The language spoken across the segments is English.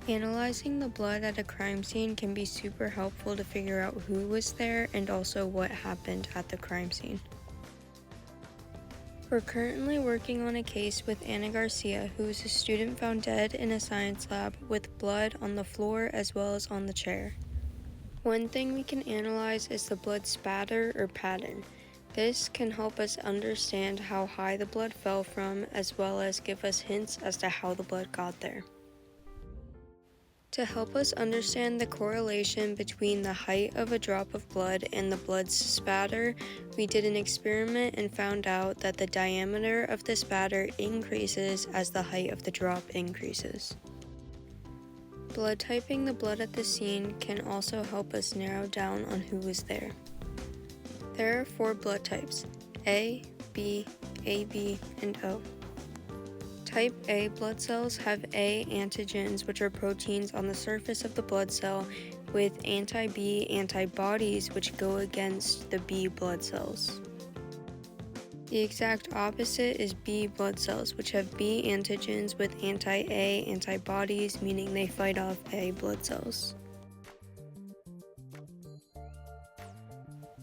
Analyzing the blood at a crime scene can be super helpful to figure out who was there and also what happened at the crime scene. We're currently working on a case with Anna Garcia, who is a student found dead in a science lab with blood on the floor as well as on the chair. One thing we can analyze is the blood spatter or pattern. This can help us understand how high the blood fell from, as well as give us hints as to how the blood got there. To help us understand the correlation between the height of a drop of blood and the blood's spatter, we did an experiment and found out that the diameter of the spatter increases as the height of the drop increases. Blood typing the blood at the scene can also help us narrow down on who was there. There are 4 blood types: A, B, AB, and O. Type A blood cells have A antigens, which are proteins on the surface of the blood cell, with anti-B antibodies, which go against the B blood cells. The exact opposite is B blood cells, which have B antigens with anti-A antibodies, meaning they fight off A blood cells.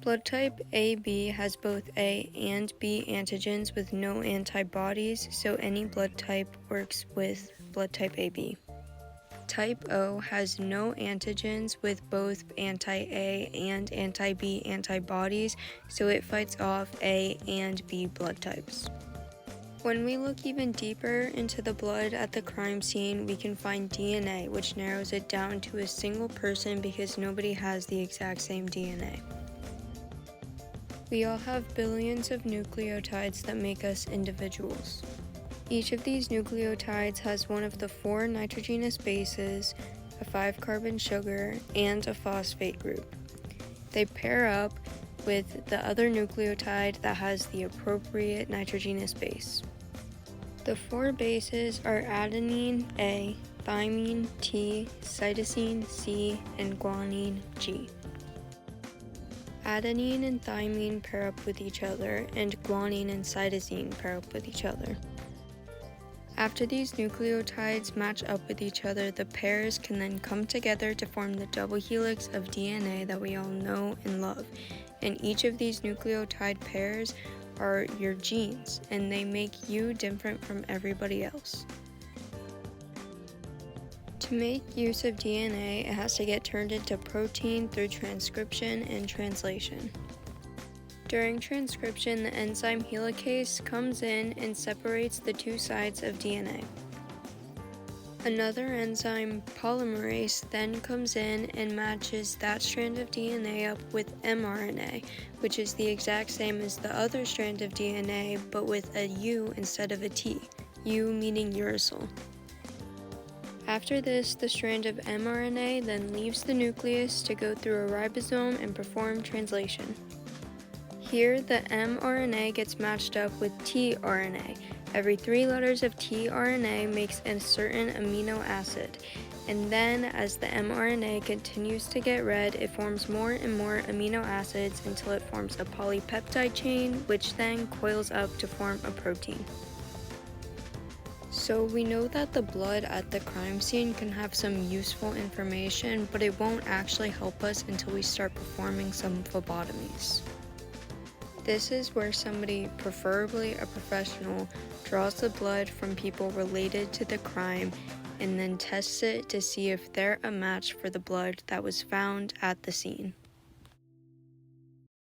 Blood type AB has both A and B antigens with no antibodies, so any blood type works with blood type AB. Type O has no antigens with both anti-A and anti-B antibodies, so it fights off A and B blood types. When we look even deeper into the blood at the crime scene, we can find DNA, which narrows it down to a single person because nobody has the exact same DNA. We all have billions of nucleotides that make us individuals. Each of these nucleotides has one of the 4 nitrogenous bases, a 5-carbon sugar, and a phosphate group. They pair up with the other nucleotide that has the appropriate nitrogenous base. The 4 bases are adenine A, thymine T, cytosine C, and guanine G. Adenine and thymine pair up with each other, and guanine and cytosine pair up with each other. After these nucleotides match up with each other, the pairs can then come together to form the double helix of DNA that we all know and love. And each of these nucleotide pairs are your genes, and they make you different from everybody else. To make use of DNA, it has to get turned into protein through transcription and translation. During transcription, the enzyme helicase comes in and separates the 2 sides of DNA. Another enzyme, polymerase, then comes in and matches that strand of DNA up with mRNA, which is the exact same as the other strand of DNA, but with a U instead of a T, U meaning uracil. After this, the strand of mRNA then leaves the nucleus to go through a ribosome and perform translation. Here, the mRNA gets matched up with tRNA. Every 3 letters of tRNA makes a certain amino acid, and then as the mRNA continues to get read, it forms more and more amino acids until it forms a polypeptide chain, which then coils up to form a protein. So we know that the blood at the crime scene can have some useful information, but it won't actually help us until we start performing some phlebotomies. This is where somebody, preferably a professional, draws the blood from people related to the crime and then tests it to see if they're a match for the blood that was found at the scene.